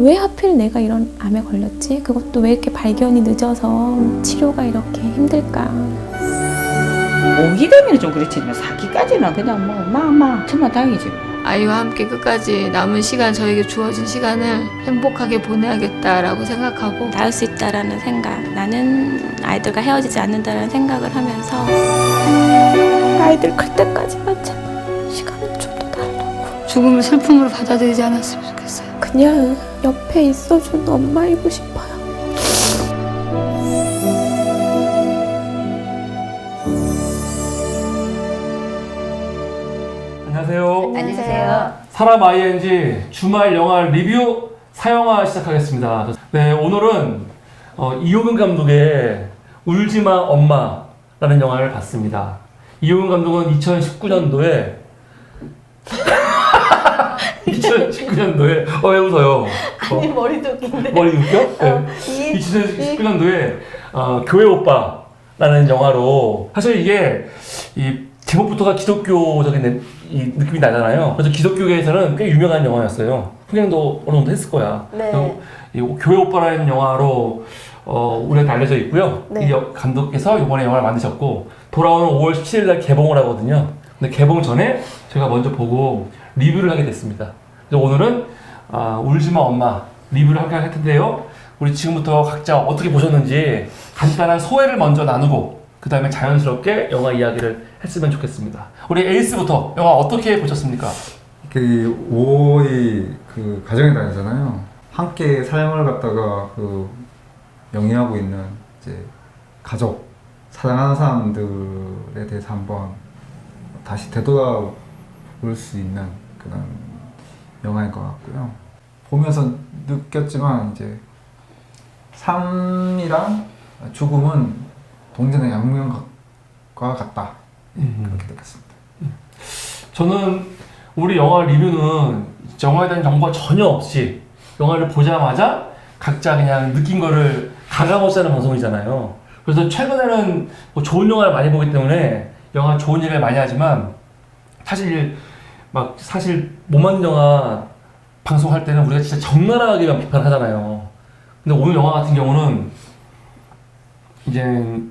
왜 하필 내가 이런 암에 걸렸지? 그것도 왜 이렇게 발견이 늦어서 치료가 이렇게 힘들까? 오기되면 좀 그렇지만 사기까지는 그냥 뭐 마마 정말 다행이지. 아이와 함께 끝까지 남은 시간, 저에게 주어진 시간을 행복하게 보내야겠다라고 생각하고 나을 수 있다라는 생각, 나는 아이들과 헤어지지 않는다라는 생각을 하면서 아이들 클 때까지만 제발 시간을 좀 더 달라고. 죽음을 슬픔으로 받아들이지 않았으면 좋겠어요. 그냥 옆에 있어준 엄마이고 싶어요. 안녕하세요. 안녕하세요. 사람 ING 주말 영화 리뷰 사영화 시작하겠습니다. 네, 오늘은 이호근 감독의 울지마 엄마라는 영화를 봤습니다. 이호근 감독은 2019년도에 2019년도에 왜 웃어요? 아니 머리도 웃긴데. 머리 웃겨? 네. 2019년도에 교회 오빠라는 영화로 사실 이게 이 제목부터가 기독교적인 이 느낌이 나잖아요. 그래서 기독교계에서는 꽤 유명한 영화였어요. 흥행도 어느 정도 했을 거야. 네. 이 교회 오빠라는 영화로 우리한테 알려져 있고요. 네. 이 감독께서 이번에 영화를 만드셨고 돌아오는 5월 17일 날 개봉을 하거든요. 근데 개봉 전에 제가 먼저 보고 리뷰를 하게 됐습니다. 그래서 오늘은 울지마 엄마 리뷰를 함께 할 텐데요. 우리 지금부터 각자 어떻게 보셨는지 간단한 소회를 먼저 나누고 그 다음에 자연스럽게 영화 이야기를 했으면 좋겠습니다. 우리 에이스부터 영화 어떻게 보셨습니까? 그 5월이 그 가정의 달이잖아요. 함께 삶을 갖다가 그 영위하고 있는 이제 가족, 사랑하는 사람들에 대해서 한번 다시 되돌아볼 수 있는 그런 영화인 것 같고요. 보면서 느꼈지만 이제 삶이랑 죽음은 동전의 양면과 같다. 그렇게 느꼈습니다. 저는 우리 영화 리뷰는 영화에 대한 정보가 전혀 없이 영화를 보자마자 각자 그냥 느낀 거를 가감없이 하는 방송이잖아요. 그래서 최근에는 뭐 좋은 영화를 많이 보기 때문에 영화 좋은 얘기를 많이 하지만 사실 못 만든 영화 방송할 때는 우리가 진짜 적나라하게만 비판하잖아요. 근데 오늘 영화 같은 경우는 이제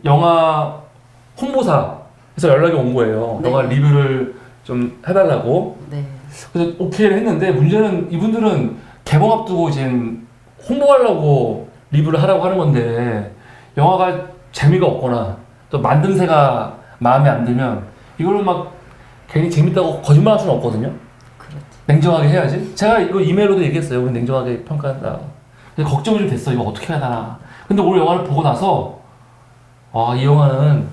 영화 홍보사에서 연락이 온 거예요. 네. 영화 리뷰를 좀 해달라고. 네. 그래서 오케이를 했는데 문제는 이분들은 개봉 앞두고 이제 홍보하려고 리뷰를 하라고 하는 건데 영화가 재미가 없거나 또 만듦새가 마음에 안 들면 이걸로 막 괜히 재밌다고 거짓말 할 수는 없거든요. 그렇죠. 냉정하게 해야지. 제가 이거 이메일로도 얘기했어요. 우리 냉정하게 평가한다. 근데 걱정이 좀 됐어. 이거 어떻게 해야 되나. 근데 오늘 영화를 보고 나서 이 영화는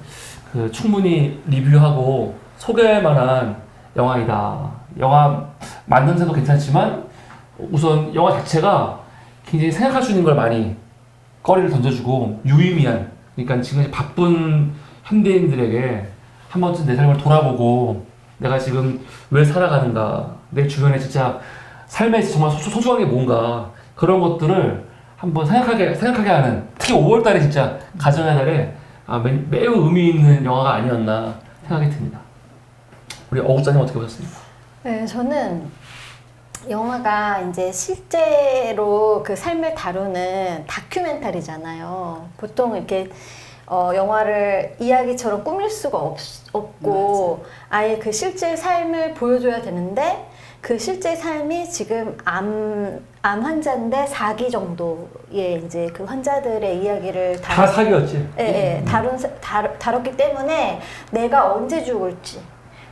그 충분히 리뷰하고 소개할 만한 영화이다. 영화 만듦새도 괜찮지만 우선 영화 자체가 굉장히 생각할 수 있는 걸 많이 거리를 던져주고 유의미한, 그러니까 지금 바쁜 현대인들에게 한 번쯤 내 삶을 돌아보고 내가 지금 왜 살아가는가, 내 주변에 진짜 삶에 정말 소중한 게 뭔가 그런 것들을 한번 생각하게 하는, 특히 5월달에 진짜 가정의 달에 매우 의미 있는 영화가 아니었나 생각이 듭니다. 우리 어국자님 어떻게 보셨습니까? 네, 저는 영화가 이제 실제로 그 삶을 다루는 다큐멘터리잖아요. 보통 이렇게 영화를 이야기처럼 꾸밀 수가 없고 아예 그 실제 삶을 보여줘야 되는데 그 실제 삶이 지금 암 환자인데 4기 정도의 이제 그 환자들의 이야기를 다 사기였지? 예, 다뤘기 때문에 내가 언제 죽을지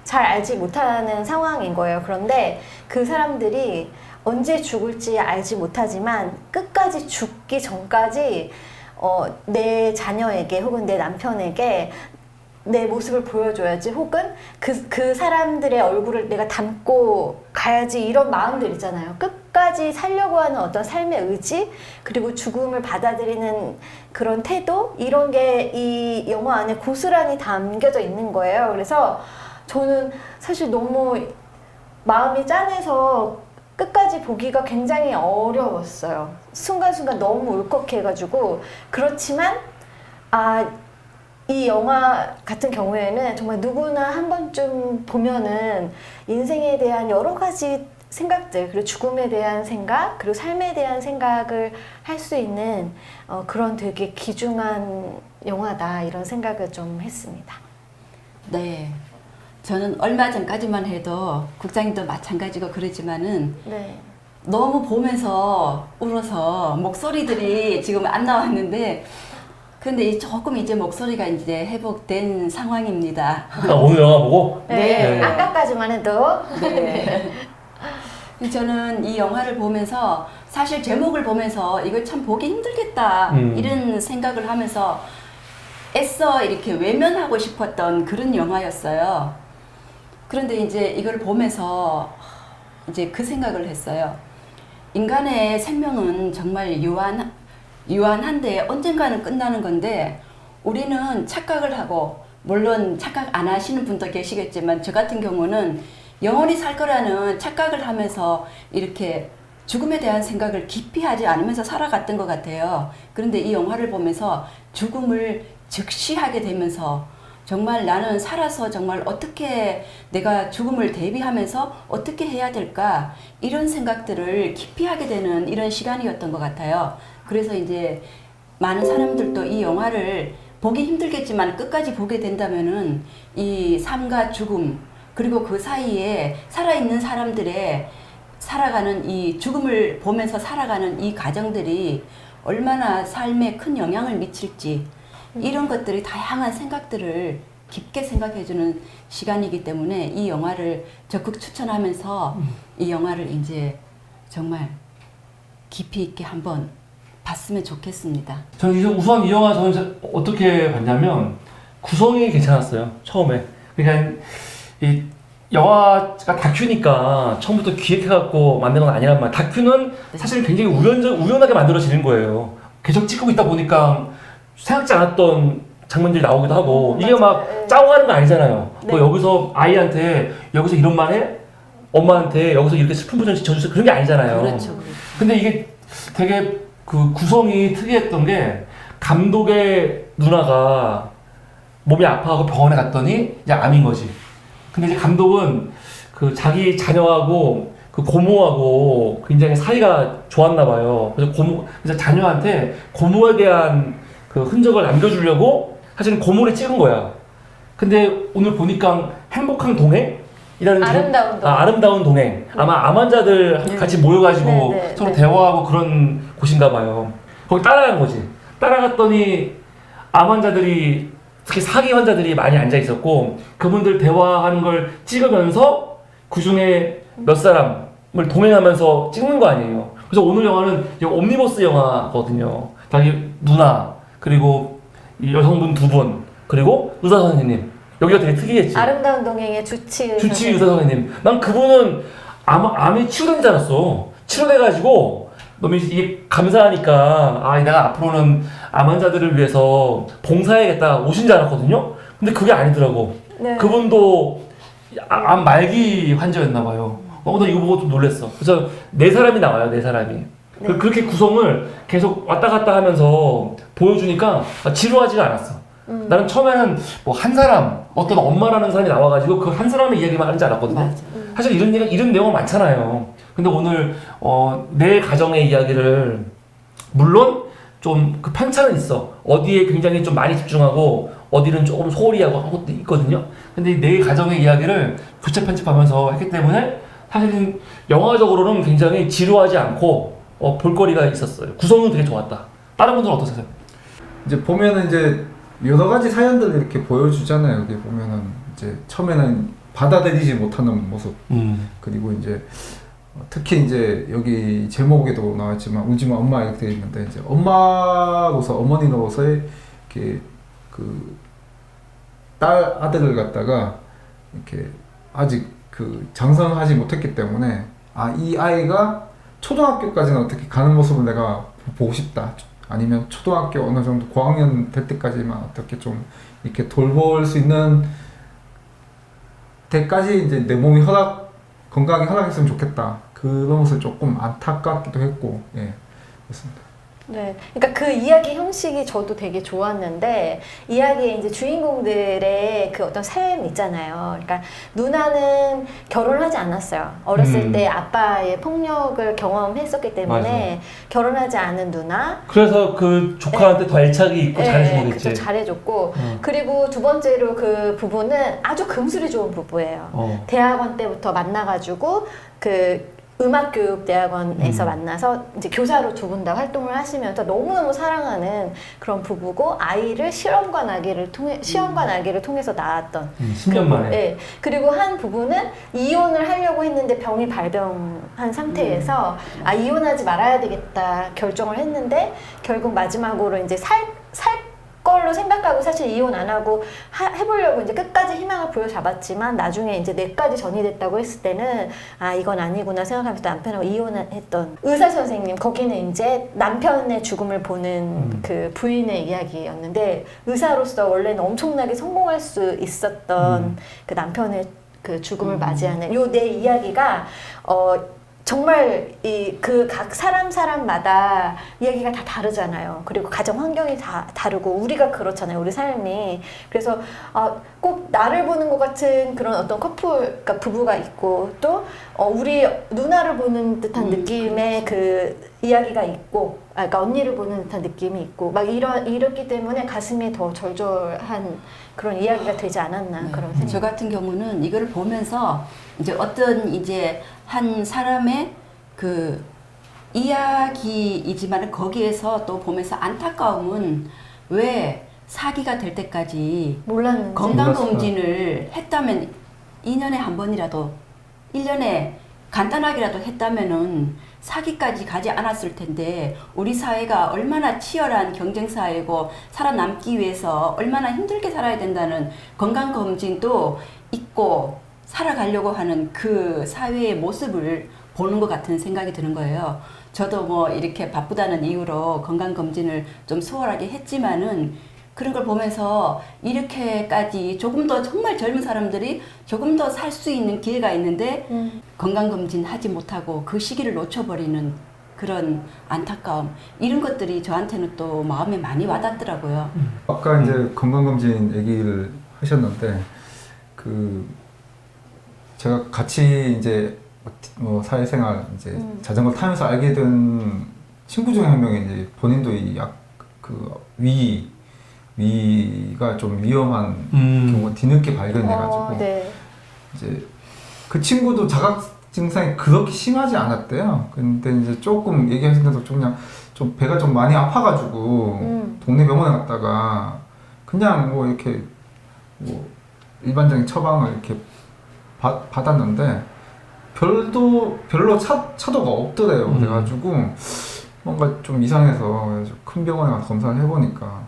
잘 알지 못하는 상황인 거예요. 그런데 그 사람들이 언제 죽을지 알지 못하지만 끝까지 죽기 전까지 내 자녀에게 혹은 내 남편에게 내 모습을 보여줘야지, 혹은 그 사람들의 얼굴을 내가 담고 가야지, 이런 마음들 있잖아요. 끝까지 살려고 하는 어떤 삶의 의지, 그리고 죽음을 받아들이는 그런 태도, 이런 게 이 영화 안에 고스란히 담겨져 있는 거예요. 그래서 저는 사실 너무 마음이 짠해서 끝까지 보기가 굉장히 어려웠어요. 순간순간 너무 울컥해가지고. 그렇지만 이 영화 같은 경우에는 정말 누구나 한 번쯤 보면은 인생에 대한 여러 가지 생각들, 그리고 죽음에 대한 생각, 그리고 삶에 대한 생각을 할 수 있는 그런 되게 귀중한 영화다 이런 생각을 좀 했습니다. 네. 저는 얼마 전까지만 해도 국장님도 마찬가지고 그러지만은 네. 너무 보면서 울어서 목소리들이 지금 안 나왔는데 근데 조금 이제 목소리가 이제 회복된 상황입니다. 오늘 영화 보고 네. 네. 아까까지만 해도 네. 저는 이 영화를 보면서 사실 제목을 보면서 이거 참 보기 힘들겠다 이런 생각을 하면서 애써 이렇게 외면하고 싶었던 그런 영화였어요. 그런데 이제 이걸 보면서 이제 그 생각을 했어요. 인간의 생명은 정말 유한한데 언젠가는 끝나는 건데 우리는 착각을 하고 물론 착각 안 하시는 분도 계시겠지만 저 같은 경우는 영원히 살 거라는 착각을 하면서 이렇게 죽음에 대한 생각을 깊이 하지 않으면서 살아갔던 것 같아요. 그런데 이 영화를 보면서 죽음을 즉시하게 되면서 정말 나는 살아서 정말 어떻게 내가 죽음을 대비하면서 어떻게 해야 될까 이런 생각들을 깊이 하게 되는 이런 시간이었던 것 같아요. 그래서 이제 많은 사람들도 이 영화를 보기 힘들겠지만 끝까지 보게 된다면은 이 삶과 죽음 그리고 그 사이에 살아있는 사람들의 살아가는 이 죽음을 보면서 살아가는 이 과정들이 얼마나 삶에 큰 영향을 미칠지 이런 것들이 다양한 생각들을 깊게 생각해주는 시간이기 때문에 이 영화를 적극 추천하면서 이 영화를 이제 정말 깊이 있게 한번 봤으면 좋겠습니다. 저는 우선 이 영화 저는 어떻게 봤냐면 구성이 괜찮았어요. 처음에. 그러니까 이 영화가 다큐니까 처음부터 기획해갖고 만든 건 아니란 말이에요. 다큐는 사실 굉장히 우연하게 만들어지는 거예요. 계속 찍고 있다 보니까 생각지 않았던 장면들이 나오기도 하고 이게 막 짜고 하는 거 아니잖아요. 네. 뭐 여기서 아이한테 여기서 이런 말 해? 엄마한테 여기서 이렇게 슬픈 버전 지쳐주세요. 그런 게 아니잖아요. 그렇죠. 근데 이게 되게 그 구성이 특이했던 게 감독의 누나가 몸이 아파하고 병원에 갔더니 이제 암인 거지. 근데 이제 감독은 그 자기 자녀하고 그 고모하고 굉장히 사이가 좋았나 봐요. 그래서 자녀한테 고모에 대한 그 흔적을 남겨주려고 사실은 고모를 찍은 거야. 근데 오늘 보니까 행복한 동행이라는 아름다운 동행. 아름다운 동행. 아마 암 환자들 같이 모여가지고 네, 네, 서로 네. 대화하고 그런 곳인가 봐요. 거기 따라간 거지. 따라갔더니 암 환자들이 특히 사기 환자들이 많이 앉아 있었고 그분들 대화하는 걸 찍으면서 그 중에 몇 사람을 동행하면서 찍는 거 아니에요. 그래서 오늘 영화는 옴니버스 영화거든요. 자기 누나 그리고 이 여성분 2분 그리고 의사 선생님 여기가 되게 특이했지. 아름다운 동행의 주치 의사 선생님. 난 그분은 암이 치료된 줄 알았어. 치료돼가지고 너무 이게 감사하니까 아 내가 앞으로는 암 환자들을 위해서 봉사해야겠다 오신 줄 알았거든요. 근데 그게 아니더라고. 네. 그분도 암 말기 환자였나 봐요. 나 이거 보고 좀 놀랬어. 그래서 4사람이 나와요. 4사람이. 네. 그렇게 구성을 계속 왔다 갔다 하면서 보여주니까 지루하지가 않았어. 나는 처음에는 뭐 한 사람, 어떤 엄마라는 사람이 나와가지고 그 한 사람의 이야기만 하는 줄 알았거든요. 맞아. 사실 이런 내용 많잖아요. 근데 오늘 내 가정의 이야기를 물론 좀 그 편차는 있어. 어디에 굉장히 좀 많이 집중하고 어디는 조금 소홀히 하고 한 것도 있거든요. 근데 내 가정의 이야기를 교체 편집하면서 했기 때문에 사실은 영화적으로는 굉장히 지루하지 않고 볼거리가 있었어요. 구성은 되게 좋았다. 다른 분들은 어떠세요? 이제 보면은 이제 여러 가지 사연들을 이렇게 보여주잖아요. 여기 보면은 이제 처음에는 받아들이지 못하는 모습, 그리고 이제 특히 이제 여기 제목에도 나왔지만 울지마 엄마 이렇게 되어 있는데 이제 엄마로서 어머니로서의 이렇게 그 딸 아들을 갖다가 이렇게 아직 그 장성하지 못했기 때문에 이 아이가 초등학교까지는 어떻게 가는 모습을 내가 보고 싶다. 아니면 초등학교 어느 정도 고학년 될 때까지만 어떻게 좀 이렇게 돌볼 수 있는 때까지 이제 내 몸이 건강이 허락했으면 좋겠다. 그런 것을 조금 안타깝기도 했고, 예, 그렇습니다. 네, 그러니까 그 이야기 형식이 저도 되게 좋았는데 이야기의 이제 주인공들의 그 어떤 삶 있잖아요. 그러니까 누나는 결혼을 하지 않았어요. 어렸을 때 아빠의 폭력을 경험했었기 때문에 결혼하지 않은 누나. 그래서 그 조카한테 더 애착이 있고 잘해준 거겠지. 그쵸, 잘해줬고 그리고 두 번째로 그 부부는 아주 금술이 좋은 부부예요. 대학원 때부터 만나가지고 그 음악교육대학원에서 만나서 이제 교사로 두 분 다 활동을 하시면서 너무너무 사랑하는 그런 부부고 아이를 시험과 날개를 통해서 낳았던 10년 만에. 네. 그리고 한 부부는 이혼을 하려고 했는데 병이 발병한 상태에서 이혼하지 말아야 되겠다 결정을 했는데 결국 마지막으로 이제 살 걸로 생각하고 사실 이혼 안 하고 해보려고 이제 끝까지 희망을 부여잡았지만 나중에 이제 뇌까지 전이됐다고 했을 때는 이건 아니구나 생각하면서 남편하고 이혼했던 의사 선생님, 거기는 이제 남편의 죽음을 보는 그 부인의 이야기였는데 의사로서 원래는 엄청나게 성공할 수 있었던 그 남편의 그 죽음을 맞이하는 요 내 이야기가 정말 그 각 사람마다 이야기가 다 다르잖아요. 그리고 가정 환경이 다 다르고 우리가 그렇잖아요. 우리 삶이. 그래서 꼭 나를 보는 것 같은 그런 어떤 그러니까 부부가 있고 또 우리 누나를 보는 듯한 느낌의 그 이야기가 있고 그러니까 언니를 보는 듯한 느낌이 있고 막 이렇기 때문에 가슴이 더 절절한 그런 이야기가 되지 않았나 그런 생각. 저 같은 경우는 이거를 보면서 이제 어떤 이제 한 사람의 그 이야기이지만 거기에서 또 보면서 안타까움은 왜 사기가 될 때까지 몰랐는지 건강검진을 했다면 2년에 한 번이라도 1년에 간단하게라도 했다면은 사기까지 가지 않았을 텐데 우리 사회가 얼마나 치열한 경쟁 사회고 살아남기 위해서 얼마나 힘들게 살아야 된다는 건강검진도 있고 살아가려고 하는 그 사회의 모습을 보는 것 같은 생각이 드는 거예요. 저도 뭐 이렇게 바쁘다는 이유로 건강검진을 좀 소홀하게 했지만은 그런 걸 보면서 이렇게까지 조금 더 정말 젊은 사람들이 조금 더 살 수 있는 기회가 있는데 건강검진 하지 못하고 그 시기를 놓쳐버리는 그런 안타까움 이런 것들이 저한테는 또 마음에 많이 와닿더라고요. 아까 이제 건강검진 얘기를 하셨는데 그 제가 같이 이제 사회생활 이제 자전거를 타면서 알게 된 친구 중에 한 명이 이제 본인도 위가 좀 위험한 경우가 뒤늦게 발견돼가지고 네. 이제 그 친구도 자각 증상이 그렇게 심하지 않았대요. 근데 이제 조금 얘기하시는데도 좀 배가 좀 많이 아파가지고 동네 병원에 갔다가 그냥 뭐 이렇게 뭐 일반적인 처방을 이렇게 받았는데 별로 차도가 없더래요. 그래가지고 뭔가 좀 이상해서 큰 병원에 가서 검사를 해보니까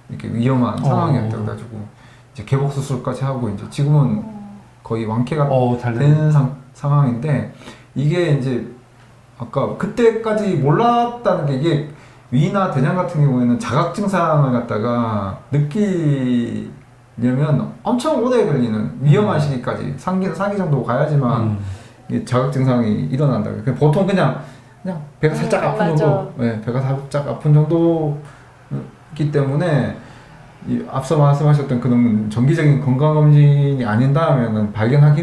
이렇게 위험한 상황이었다. 그래가지고 이제 개복 수술까지 하고 이제 지금은 거의 완쾌가 된 상황인데 이게 이제 아까 그때까지 몰랐다는 게 이게 위나 대장 같은 경우에는 자각 증상을 갖다가 느끼려면 엄청 오래 걸리는 위험한 시기까지 사기 정도 가야지만 이게 자각 증상이 일어난다. 보통 그냥 배가 살짝 아픈 정도, 네, 배가 살짝 아픈 정도이기 때문에 앞서 말씀하셨던 그런 정기적인 건강검진이 아닌다면은 발견하기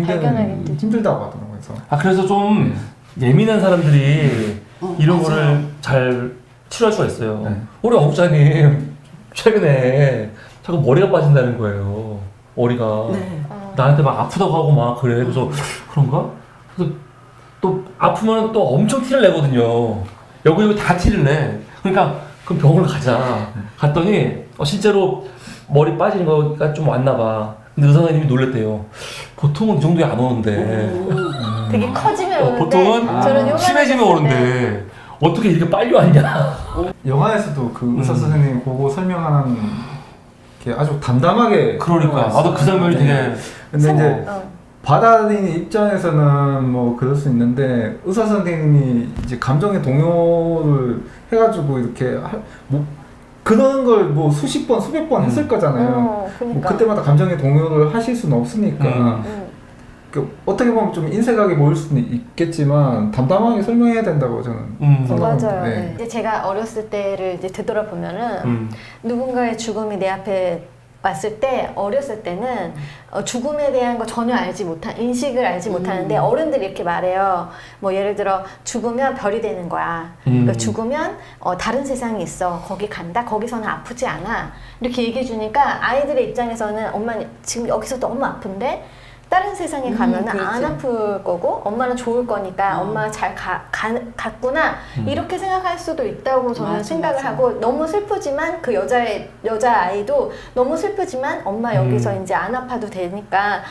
힘들다고 하더라고요. 그래서 좀 예민한 사람들이 이런 거를 잘 치료할 수가 있어요. 네. 우리 어국자님 최근에 자꾸 머리가 빠진다는 거예요. 머리가 나한테 막 아프다고 하고 막 그래. 그래서 그런가? 그래서 또 아프면 또 엄청 티를 내거든요. 여기 다 티를 내. 그러니까 그럼 병원을 가자. 갔더니 실제로 머리 빠지는 거가 좀 왔나 봐. 근데 의사 선생님이 놀랬대요. 보통은 이 정도에 안 오는데. 되게 커지면 오는데 보통은 심해지면 오는데 어떻게 이렇게 빨리 왔냐. 영화에서도 그 의사 선생님이 보고 설명하는 게 아주 담담하게. 그러니까 나도 그 장면이 되게. 근데 이제 받아들이는 입장에서는 뭐 그럴 수 있는데 의사 선생님이 이제 감정의 동요를 해가지고 이렇게 그런 걸 뭐 수십 번, 수백 번 했을 거잖아요. 그러니까. 뭐 그때마다 감정의 동요를 하실 수는 없으니까. 어떻게 보면 좀 인색하게 보일 수는 있겠지만 담담하게 설명해야 된다고 저는 생각합니다. 맞아요. 네. 네. 이제 제가 어렸을 때를 이제 되돌아보면은 누군가의 죽음이 내 앞에 왔을 때 어렸을 때는 죽음에 대한 거 전혀 알지 못한 인식을 알지 못하는데 어른들이 이렇게 말해요. 뭐 예를 들어 죽으면 별이 되는 거야. 그러니까 죽으면 다른 세상이 있어. 거기 간다. 거기서는 아프지 않아. 이렇게 얘기해 주니까 아이들의 입장에서는 엄마 지금 여기서 너무 아픈데 다른 세상에 가면은 그렇죠. 안 아플 거고 엄마는 좋을 거니까 엄마 잘 갔구나 이렇게 생각할 수도 있다고 저는 맞아, 생각을 맞아. 하고 너무 슬프지만 그 여자 아이도 너무 슬프지만 엄마 여기서 이제 안 아파도 되니까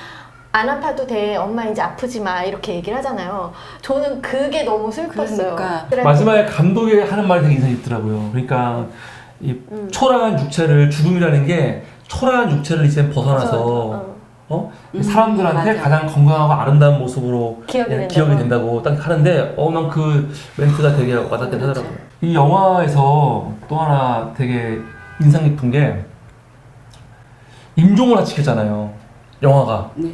안 아파도 돼 엄마 이제 아프지 마 이렇게 얘기를 하잖아요. 저는 그게 너무 슬펐어요. 그러니까. 그래- 마지막에 감독이 하는 말이 되게 인상이 있더라고요. 그러니까 이 초라한 육체를 죽음이라는 게 초라한 육체를 이제 벗어나서 사람들한테 맞아. 가장 건강하고 아름다운 모습으로 기억이 된다고 딱 하는데 난 그 멘트가 되게 와닿긴 그렇죠. 하더라고요. 이 영화에서 또 하나 되게 인상 깊은 게 임종을 다 지켰잖아요. 영화가 네.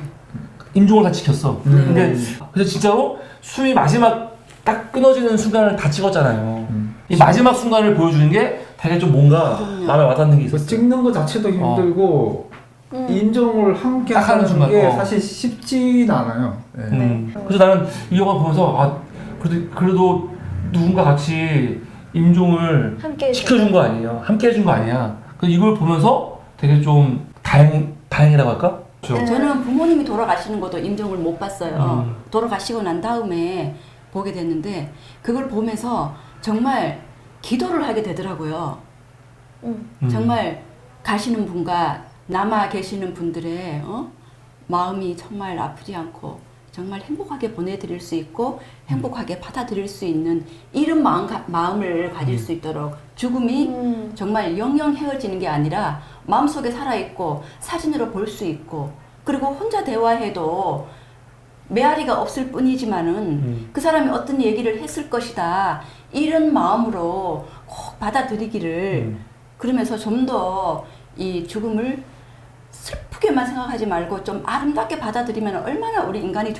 임종을 다 지켰어. 근데 그래서 진짜로 숨이 마지막 딱 끊어지는 순간을 다 찍었잖아요. 이 마지막 순간을 보여주는 게 되게 좀 뭔가 마음에 와닿는 게 그 있었어요. 찍는 거 자체도 힘들고 인정을 함께 딱 하는 하는 순간, 게 사실 쉽지는 않아요. 네. 그래서 나는 이 영화 보면서 그래도 누군가 같이 임종을 함께 지켜준 거 아니에요. 함께 해준 거 아니야. 그래서 이걸 보면서 되게 좀 다행이라고 할까? 그렇죠. 저는 부모님이 돌아가시는 것도 임종을 못 봤어요. 돌아가시고 난 다음에 보게 됐는데 그걸 보면서 정말 기도를 하게 되더라고요. 정말 가시는 분과 남아 계시는 분들의 마음이 정말 아프지 않고 정말 행복하게 보내드릴 수 있고 행복하게 받아들일 수 있는 이런 마음을 가질 수 있도록 죽음이 정말 영영 헤어지는 게 아니라 마음속에 살아있고 사진으로 볼 수 있고 그리고 혼자 대화해도 메아리가 없을 뿐이지만은 그 사람이 어떤 얘기를 했을 것이다 이런 마음으로 꼭 받아들이기를 그러면서 좀 더 이 죽음을 슬프게만 생각하지 말고 좀 아름답게 받아들이면 얼마나 우리 인간이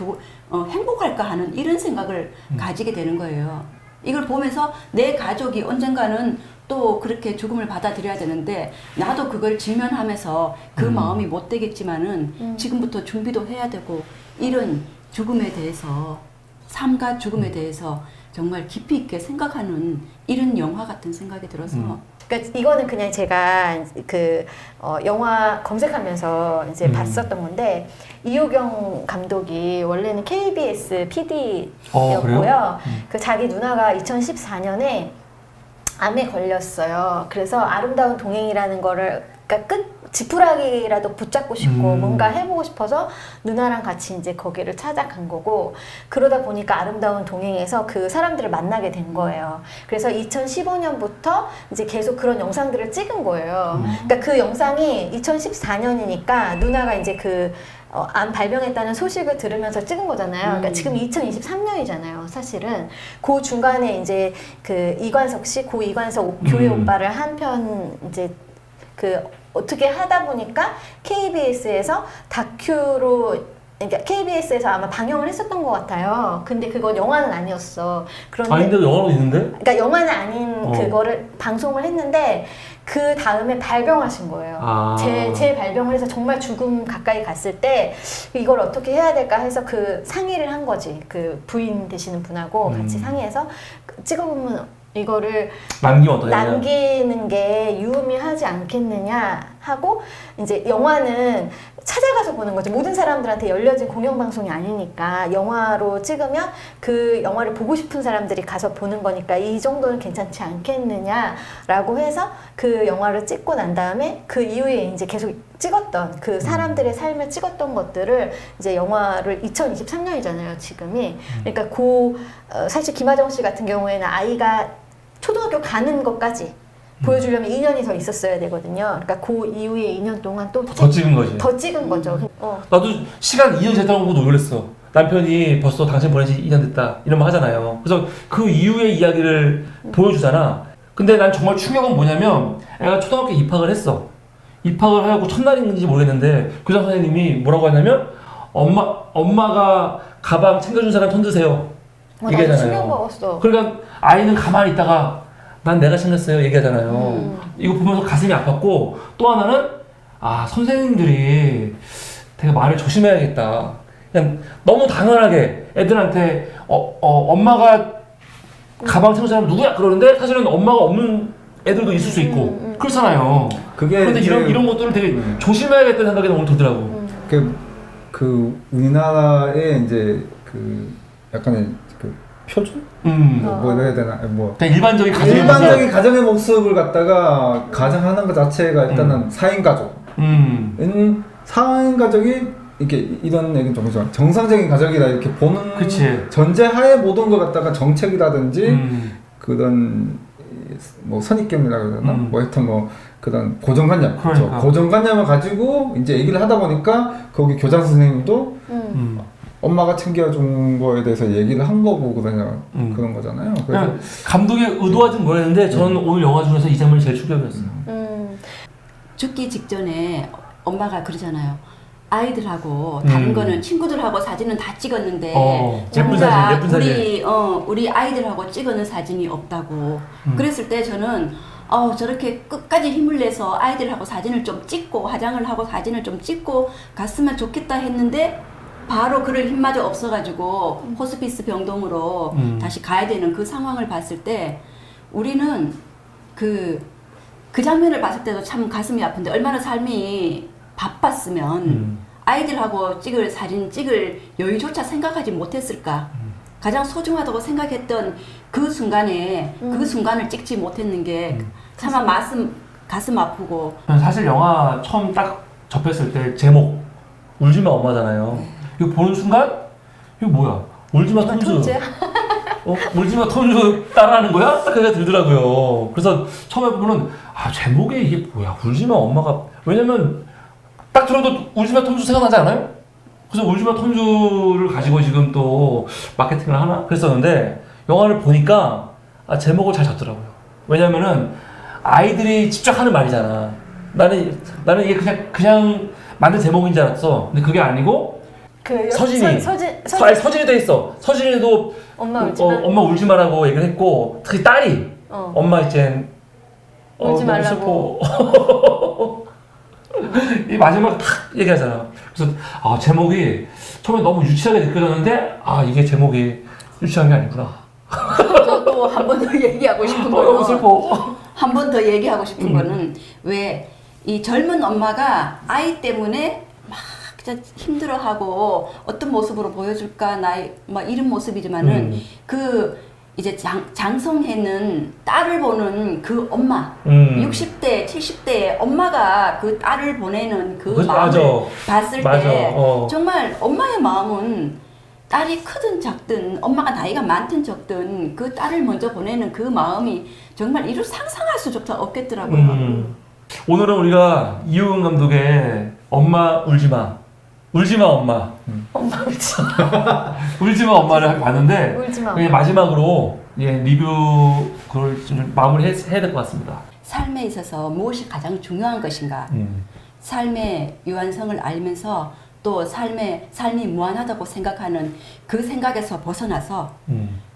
행복할까 하는 이런 생각을 가지게 되는 거예요. 이걸 보면서 내 가족이 언젠가는 또 그렇게 죽음을 받아들여야 되는데 나도 그걸 직면하면서 그 마음이 못 되겠지만은 지금부터 준비도 해야 되고 이런 죽음에 대해서 삶과 죽음에 대해서 정말 깊이 있게 생각하는 이런 영화 같은 생각이 들어서 그러니까 이거는 그냥 제가 그 영화 검색하면서 이제 봤었던 건데 이효경 감독이 원래는 KBS PD였고요. 그 자기 누나가 2014년에 암에 걸렸어요. 그래서 아름다운 동행이라는 거를 그러니까 지푸라기라도 붙잡고 싶고 뭔가 해보고 싶어서 누나랑 같이 이제 거기를 찾아간 거고 그러다 보니까 아름다운 동행에서 그 사람들을 만나게 된 거예요. 그래서 2015년부터 이제 계속 그런 영상들을 찍은 거예요. 그러니까 그 영상이 2014년이니까 누나가 이제 암 발병했다는 소식을 들으면서 찍은 거잖아요. 그러니까 지금 2023년이잖아요. 사실은 그 중간에 이제 그 이관석 씨, 고 이관석 교회 오빠를 한편 이제 어떻게 하다 보니까 KBS에서 다큐로 그러니까 KBS에서 아마 방영을 했었던 것 같아요. 근데 그건 영화는 아니었어. 그런데 아닌데 영화로 있는데? 그러니까 영화는 아닌 그거를 방송을 했는데 그 다음에 발병하신 거예요. 재발병을 해서 정말 죽음 가까이 갔을 때 이걸 어떻게 해야 될까 해서 그 상의를 한 거지. 그 부인 되시는 분하고 같이 상의해서 찍어보면 이거를 남기는 게 유의미하지 않겠느냐 하고 이제 영화는 찾아가서 보는 거죠. 모든 사람들한테 열려진 공영방송이 아니니까 영화로 찍으면 그 영화를 보고 싶은 사람들이 가서 보는 거니까 이 정도는 괜찮지 않겠느냐라고 해서 그 영화를 찍고 난 다음에 그 이후에 이제 계속 찍었던 그 사람들의 삶을 찍었던 것들을 이제 영화를 2023년이잖아요, 지금이. 그러니까 사실 김하정 씨 같은 경우에는 아이가 초등학교 가는 것까지 보여주려면 2년이 더 있었어야 되거든요. 그러니까 그 이후에 2년 동안 또 더 찍은 거지. 더 찍은 거죠. 나도 시간 2년 지났다고 보고 놀랬어. 남편이 벌써 당신 보낸 지 2년 됐다 이런 말 하잖아요. 그래서 그 이후의 이야기를 보여주잖아. 근데 난 정말 충격은 뭐냐면 애가 초등학교 입학을 했어. 입학을 하고 첫날인지 모르겠는데 교장 선생님이 뭐라고 하냐면 엄마가 가방 챙겨준 사람 손 드세요. 나도 얘기하잖아요. 충격 먹었어. 그러니까 아이는 가만히 있다가 난 내가 챙겼어요 얘기하잖아요. 이거 보면서 가슴이 아팠고, 또 하나는 선생님들이 되게 말을 조심해야겠다. 그냥 너무 당연하게 애들한테 엄마가 가방 챙겨준 사람 누구야? 그러는데 사실은 엄마가 없는 애들도 있을 수 있고 그렇잖아요. 그런데 이제 이런 것들을 되게 조심해야겠다는 생각이 너무 들더라고. 그 우리나라의 이제 그 약간의 그 표준? 뭐 해야 되나? 뭐 그냥 일반적인 가정의 일반적인 가정의 모습을 갖다가 가정하는 것 자체가 일단은 4인 가족. 4인 가족이 이렇게 이런 얘기는 좀 있지만 정상적인 가족이다 이렇게 보는 그치. 전제하에 모든 걸 갖다가 정책이라든지 그런 뭐 선입견이라고 해야 되나? 뭐 하여튼 뭐 그런 고정관념, 그러니까. 고정관념을 가지고 이제 얘기를 하다 보니까 거기 교장 선생님도 엄마가 챙겨준 거에 대해서 얘기를 한 거고 그런 거잖아요. 그래서 감독이 의도하진 모르겠는데 저는 오늘 영화 중에서 이 장면이 제일 충격이었어요. 죽기 직전에 엄마가 그러잖아요. 아이들하고 다른 거는 친구들하고 사진은 다 찍었는데 예쁜 사진, 예쁜 우리 우리 아이들하고 찍어놓은 사진이 없다고. 그랬을 때 저는 저렇게 끝까지 힘을 내서 아이들하고 사진을 좀 찍고 화장을 하고 사진을 좀 찍고 갔으면 좋겠다 했는데 바로 그럴 힘마저 없어가지고 호스피스 병동으로 다시 가야 되는 그 상황을 봤을 때 우리는 그 장면을 봤을 때도 참 가슴이 아픈데 얼마나 삶이 바빴으면 아이들하고 찍을 여유조차 생각하지 못했을까. 가장 소중하다고 생각했던 그 순간에 그 순간을 찍지 못했는 게 참 가슴 아프고. 사실 영화 처음 딱 접했을 때 제목 울지마 엄마잖아요. 이거 보는 순간 이거 뭐야? 울지마 톰즈. 울지마 톰즈 따라하는 거야? 딱 그게 들더라고요. 그래서 처음에 보면은 제목에 이게 뭐야? 울지마 엄마가. 왜냐면 딱 들어도 울지마 톰즈 생각나지 않아요? 그래서 울지마 톰즈를 가지고 지금 또 마케팅을 하나 그랬었는데 영화를 보니까 제목을 잘 잡더라고요. 왜냐면은 아이들이 직접 하는 말이잖아. 나는 이게 그냥 만든 제목인 줄 알았어. 근데 그게 아니고 서진이 돼 있어. 서진이도 엄마 울지 마라고 얘기를 했고, 특히 딸이 엄마 이젠 울지 말라고. 이 마지막 탁 얘기하잖아. 그래서 제목이 처음에 너무 유치하게 느껴졌는데 이게 제목이 유치한 게 아니구나. 또 한 번 더 얘기하고 싶은 너무 슬퍼. 한 번 더 얘기하고 싶은 거는 왜 이 젊은 엄마가 아이 때문에 막 진짜 힘들어하고 어떤 모습으로 보여줄까 막 이런 모습이지만은 그 이제 장성해는 딸을 보는 그 엄마 60대 70대 엄마가 그 딸을 보내는 그 마음을 봤을 때 정말 엄마의 마음은 딸이 크든 작든 엄마가 나이가 많든 적든 그 딸을 먼저 보내는 그 마음이 정말 이루 상상할 수조차 없겠더라고요. 오늘은 우리가 이효근 감독의 엄마 울지마 엄마 울지마 엄마를 봤는데 마지막으로 리뷰 그걸 좀 마무리해야 될 것 같습니다. 삶에 있어서 무엇이 가장 중요한 것인가? 삶의 유한성을 알면서 또 삶이 무한하다고 생각하는 그 생각에서 벗어나서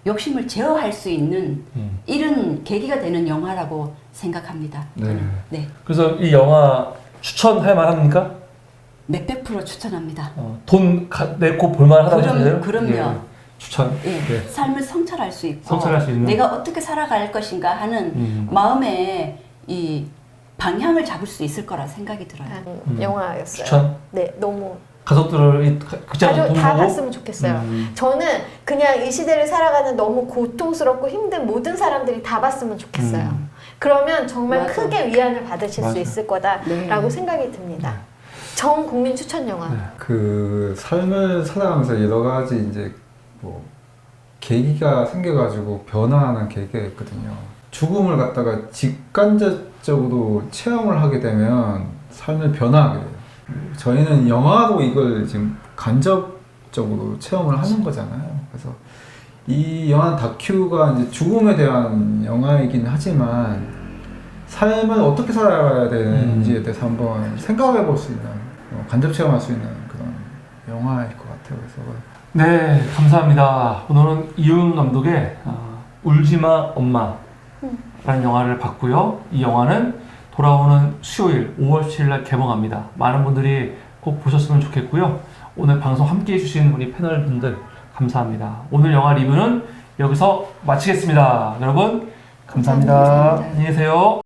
욕심을 제어할 수 있는 이런 계기가 되는 영화라고 생각합니다. 네. 그래서 이 영화 추천할 만합니까? 몇백 프로 추천합니다. 돈 내고 볼만하다고 생각해요? 그럼요. 예. 추천. 예. 네. 삶을 성찰할 수 있고 있는? 내가 어떻게 살아갈 것인가 하는 마음의 이 방향을 잡을 수 있을 거라 생각이 들어요. 영화였어요. 추천? 네, 너무 가족들을 극장에서 다 봤으면 좋겠어요. 저는 그냥 이 시대를 살아가는 너무 고통스럽고 힘든 모든 사람들이 다 봤으면 좋겠어요. 그러면 정말 맞아. 크게 위안을 받으실 맞아. 수 있을 거다라고 생각이 듭니다. 전 국민 추천 영화. 그 삶을 살아가면서 여러 가지 이제 뭐 계기가 생겨가지고 변화하는 계기가 있거든요. 죽음을 갖다가 직간접적으로 체험을 하게 되면 삶을 변화하게 돼요. 저희는 영화로 이걸 지금 간접적으로 체험을 하는 거잖아요. 그래서 이 영화 다큐가 이제 죽음에 대한 영화이긴 하지만 삶을 어떻게 살아가야 되는지에 대해서 한번 생각해 볼 수 있는 간접 체험할 수 있는 그런 영화일 것 같아요. 그래서 네, 감사합니다. 오늘은 이훈 감독의 울지마 엄마라는 영화를 봤고요. 이 영화는 돌아오는 수요일 5월 7일 날 개봉합니다. 많은 분들이 꼭 보셨으면 좋겠고요. 오늘 방송 함께 해주신 우리 패널 분들 감사합니다. 오늘 영화 리뷰는 여기서 마치겠습니다. 여러분 감사합니다. 감사합니다. 안녕히 계세요.